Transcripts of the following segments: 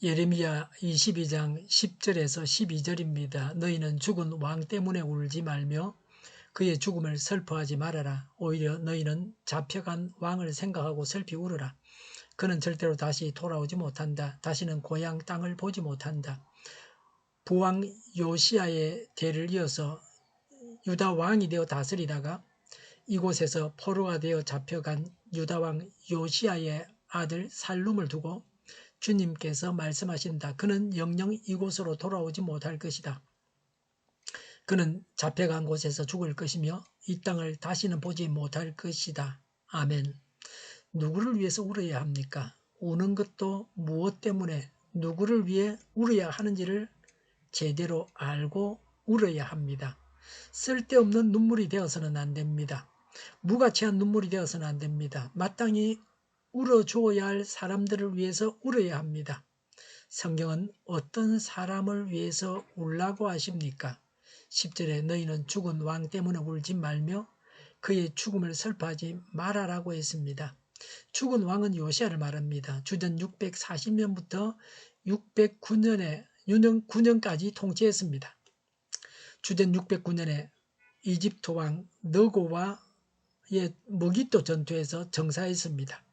예레미야 22장 10절에서 12절입니다. 너희는 죽은 왕 때문에 울지 말며 그의 죽음을 슬퍼하지 말아라. 오히려 너희는 잡혀간 왕을 생각하고 슬피 울어라. 그는 절대로 다시 돌아오지 못한다. 다시는 고향 땅을 보지 못한다. 부왕 요시야의 대를 이어서 유다 왕이 되어 다스리다가 이곳에서 포로가 되어 잡혀간 유다 왕 요시야의 아들 살룸을 두고 주님께서 말씀하신다. 그는 영영 이곳으로 돌아오지 못할 것이다. 그는 잡혀간 곳에서 죽을 것이며 이 땅을 다시는 보지 못할 것이다. 아멘. 누구를 위해서 울어야 합니까? 우는 것도 무엇 때문에 누구를 위해 울어야 하는지를 제대로 알고 울어야 합니다. 쓸데없는 눈물이 되어서는 안 됩니다. 무가치한 눈물이 되어서는 안 됩니다. 마땅히 울어주어야 할 사람들을 위해서 울어야 합니다. 성경은 어떤 사람을 위해서 울라고 하십니까? 10절에 너희는 죽은 왕 때문에 울지 말며 그의 죽음을 슬퍼하지 말아라고 했습니다. 죽은 왕은 요시야를 말합니다. 주전 640년부터 609년까지 통치했습니다. 주전 609년에 이집트 왕 너고와의 머깃도 전투에서 정사했습니다.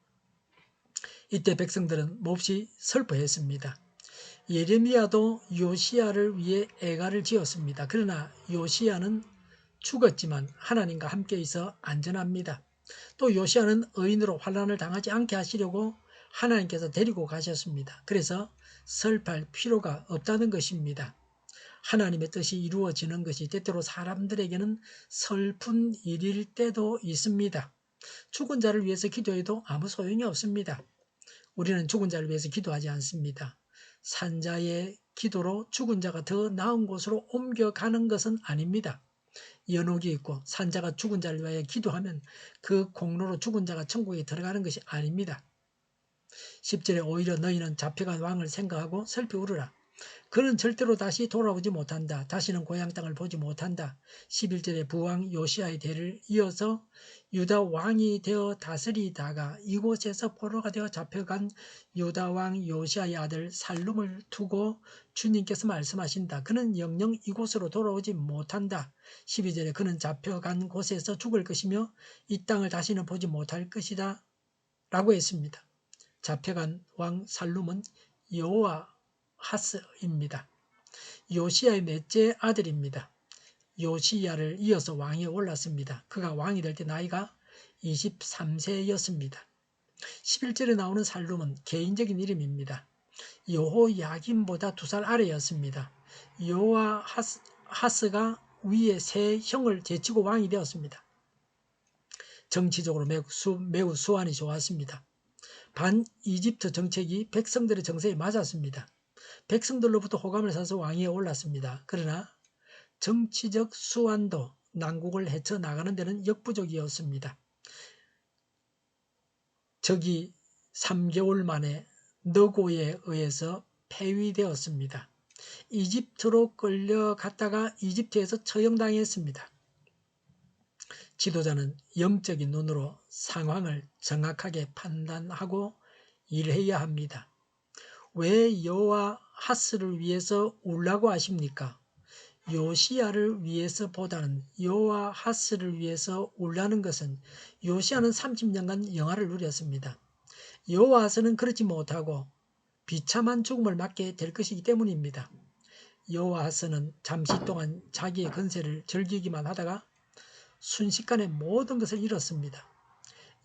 이때 백성들은 몹시 슬퍼했습니다. 예레미야도 요시야를 위해 애가를 지었습니다. 그러나 요시야는 죽었지만 하나님과 함께 있어 안전합니다. 또 요시야는 의인으로 환난을 당하지 않게 하시려고 하나님께서 데리고 가셨습니다. 그래서 슬퍼할 필요가 없다는 것입니다. 하나님의 뜻이 이루어지는 것이 때때로 사람들에게는 슬픈 일일 때도 있습니다. 죽은 자를 위해서 기도해도 아무 소용이 없습니다. 우리는 죽은 자를 위해서 기도하지 않습니다. 산자의 기도로 죽은 자가 더 나은 곳으로 옮겨가는 것은 아닙니다. 연옥이 있고 산자가 죽은 자를 위하여 기도하면 그 공로로 죽은 자가 천국에 들어가는 것이 아닙니다. 10절에 오히려 너희는 잡혀간 왕을 생각하고 슬피 울으라. 그는 절대로 다시 돌아오지 못한다. 다시는 고향 땅을 보지 못한다. 11절에 부왕 요시야의 대를 이어서 유다 왕이 되어 다스리다가 이곳에서 포로가 되어 잡혀간 유다 왕 요시야의 아들 살룸을 두고 주님께서 말씀하신다. 그는 영영 이곳으로 돌아오지 못한다. 12절에 그는 잡혀간 곳에서 죽을 것이며 이 땅을 다시는 보지 못할 것이다 라고 했습니다. 잡혀간 왕 살룸은 여호와하스입니다. 요시야의 넷째 아들입니다. 요시야를 이어서 왕에 올랐습니다. 그가 왕이 될 때 나이가 23세였습니다. 11절에 나오는 살룸은 개인적인 이름입니다. 여호야김보다 2살 아래였습니다. 여호와하스가 위에 세 형을 제치고 왕이 되었습니다. 정치적으로 매우 수완이 좋았습니다. 반 이집트 정책이 백성들의 정세에 맞았습니다. 백성들로부터 호감을 사서 왕위에 올랐습니다. 그러나 정치적 수완도 난국을 헤쳐나가는 데는 역부족이었습니다. 적이 3개월 만에 너고에 의해서 폐위되었습니다. 이집트로 끌려갔다가 이집트에서 처형당했습니다. 지도자는 영적인 눈으로 상황을 정확하게 판단하고 일해야 합니다. 왜 여호와하스를 위해서 울라고 하십니까? 요시야를 위해서보다는 여호와하스를 위해서 울라는 것은 요시야는 30년간 영화를 누렸습니다. 여호와하스는 그렇지 못하고 비참한 죽음을 맞게 될 것이기 때문입니다. 여호와하스는 잠시 동안 자기의 권세를 즐기기만 하다가 순식간에 모든 것을 잃었습니다.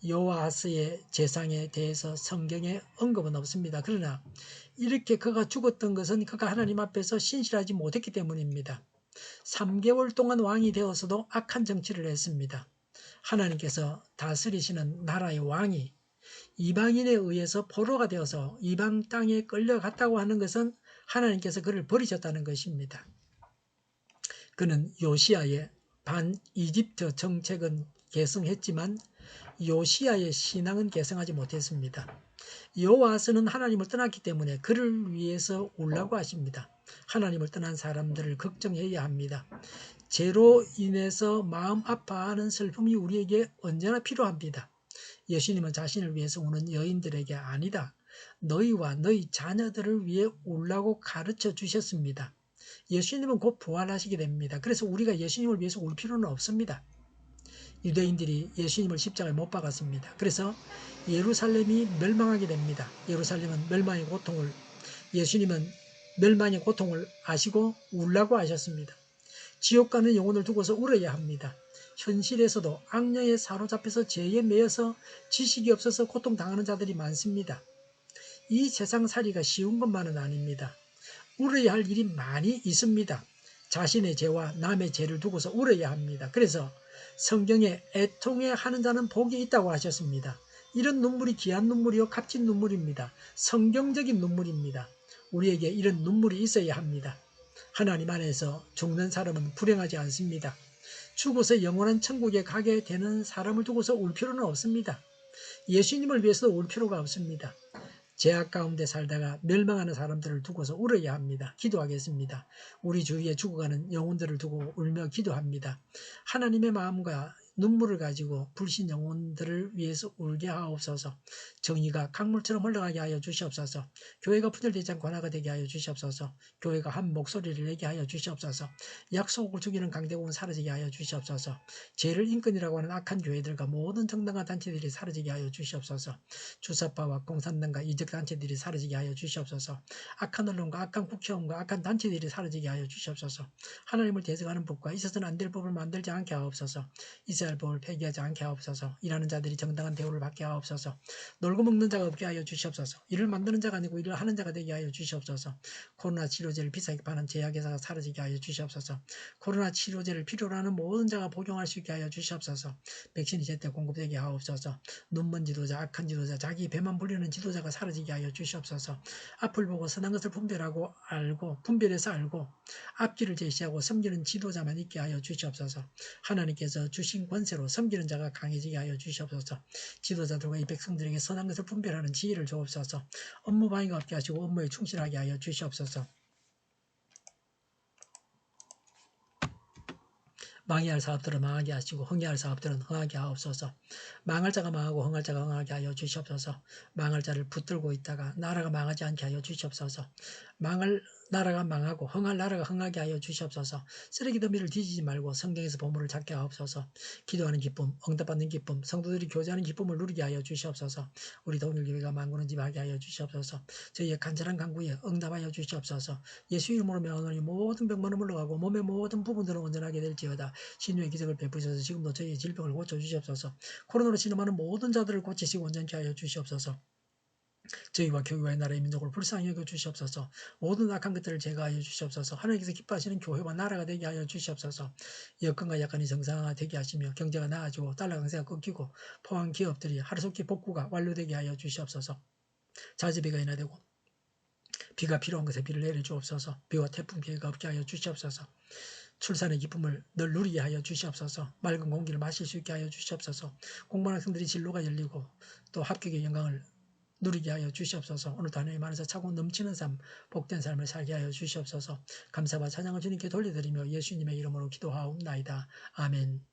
여호와하스의 재상에 대해서 성경에 언급은 없습니다. 그러나 이렇게 그가 죽었던 것은 그가 하나님 앞에서 신실하지 못했기 때문입니다. 3개월 동안 왕이 되어서도 악한 정치를 했습니다. 하나님께서 다스리시는 나라의 왕이 이방인에 의해서 포로가 되어서 이방 땅에 끌려갔다고 하는 것은 하나님께서 그를 버리셨다는 것입니다. 그는 요시야의 반 이집트 정책은 계승했지만 요시야의 신앙은 계승하지 못했습니다. 여호와하스는 하나님을 떠났기 때문에 그를 위해서 울라고 하십니다. 하나님을 떠난 사람들을 걱정해야 합니다. 죄로 인해서 마음 아파하는 슬픔이 우리에게 언제나 필요합니다. 예수님은 자신을 위해서 우는 여인들에게 아니다. 너희와 너희 자녀들을 위해 울라고 가르쳐 주셨습니다. 예수님은 곧 부활하시게 됩니다. 그래서 우리가 예수님을 위해서 울 필요는 없습니다. 유대인들이 예수님을 십자가에 못 박았습니다. 그래서 예루살렘이 멸망하게 됩니다. 예루살렘은 멸망의 고통을, 예수님은 멸망의 고통을 아시고 울라고 하셨습니다. 지옥 가는 영혼을 두고서 울어야 합니다. 현실에서도 악령에 사로잡혀서 죄에 매여서 지식이 없어서 고통당하는 자들이 많습니다. 이 세상살이가 쉬운 것만은 아닙니다. 울어야 할 일이 많이 있습니다. 자신의 죄와 남의 죄를 두고서 울어야 합니다. 그래서 성경에 애통해 하는 자는 복이 있다고 하셨습니다. 이런 눈물이 귀한 눈물이요 값진 눈물입니다. 성경적인 눈물입니다. 우리에게 이런 눈물이 있어야 합니다. 하나님 안에서 죽는 사람은 불행하지 않습니다. 죽어서 영원한 천국에 가게 되는 사람을 두고서 울 필요는 없습니다. 예수님을 위해서도 울 필요가 없습니다. 죄악 가운데 살다가 멸망하는 사람들을 두고서 울어야 합니다. 기도하겠습니다. 우리 주위에 죽어가는 영혼들을 두고 울며 기도합니다. 하나님의 마음과 눈물을 가지고 불신 영혼들을 위해서 울게 하옵소서. 정의가 강물처럼 흘러가게 하여 주시옵소서. 교회가 분열되지 않고 하나가 되게 하여 주시옵소서. 교회가 한 목소리를 내게 하여 주시옵소서. 약속을 죽이는 강대국은 사라지게 하여 주시옵소서. 죄를 인권이라고 하는 악한 교회들과 모든 정당한 단체들이 사라지게 하여 주시옵소서. 주사파와 공산당과 이적 단체들이 사라지게 하여 주시옵소서. 악한 언론과 악한 국회의원과 악한 단체들이 사라지게 하여 주시옵소서. 하나님을 대적하는 법과 있어서는 안 될 법을 만들지 않게 하옵소서. 이스라엘 법을 폐기하지 않게 하옵소서. 일하는 자들이 정당한 대우를 받게 하옵소서. 놀고 먹는 자가 없게 하여 주시옵소서. 일을 만드는 자가 아니고 일을 하는 자가 되게 하여 주시옵소서. 코로나 치료제를 비싸게 파는 제약회사가 사라지게 하여 주시옵소서. 코로나 치료제를 필요로 하는 모든 자가 복용할 수 있게 하여 주시옵소서. 백신이 제때 공급되게 하옵소서. 눈먼 지도자, 악한 지도자, 자기 배만 불리는 지도자가 사라지게 하여 주시옵소서. 앞을 보고 선한 것을 분별해서 알고 앞길을 제시하고 섬기는 지도자만 있게 하여 주시옵소서. 하나님께서 주신 권세로 섬기는 자가 강해지게 하여 주시옵소서. 지도자들과 이 백성들에게 선한 것을 분별하는 지혜를 주옵소서. 업무 방해가 없게 하시고 업무에 충실하게 하여 주시옵소서. 망해할 사업들은 망하게 하시고 흥해할 사업들은 흥하게 하옵소서. 망할 자가 망하고 흥할 자가 흥하게 하여 주시옵소서. 망할 자를 붙들고 있다가 나라가 망하지 않게 하여 주시옵소서. 망할 나라가 망하고 흥할 나라가 흥하게 하여 주시옵소서. 쓰레기 더미를 뒤지지 말고 성경에서 보물을 찾게 하옵소서. 기도하는 기쁨, 응답받는 기쁨, 성도들이 교제하는 기쁨을 누리게 하여 주시옵소서. 우리 동일교회가 만구는 집 하게 하여 주시옵소서. 저희의 간절한 간구에 응답하여 주시옵소서. 예수 이름으로 명하노니 모든 병만은 물러가고 몸의 모든 부분들은 온전하게 될지어다. 신유의 기적을 베푸셔서 지금도 저희의 질병을 고쳐주시옵소서. 코로나로 신음하는 모든 자들을 고치시고 온전케 하여 주시옵소서. 저희와 교회와 나라의 민족을 불쌍히 여겨 주시옵소서. 모든 악한 것들을 제거하여 주시옵소서. 하나님께서 기뻐하시는 교회와 나라가 되게 하여 주시옵소서. 여건과 약간이 정상화되게 하시며 경제가 나아지고 달러 강세가 꺾이고 포항 기업들이 하루속히 복구가 완료되게 하여 주시옵소서. 자재비가 인하되고 비가 필요한 것에 비를 내려주옵소서. 비와 태풍 피해가 없게 하여 주시옵소서. 출산의 기쁨을 늘 누리게 하여 주시옵소서. 맑은 공기를 마실 수 있게 하여 주시옵소서. 공부하는 학생들이 진로가 열리고 또 합격의 영광을 누리게 하여 주시옵소서. 오늘도 하나님 안에서 차고 넘치는 삶, 복된 삶을 살게 하여 주시옵소서. 감사와 찬양을 주님께 돌려드리며 예수님의 이름으로 기도하옵나이다. 아멘.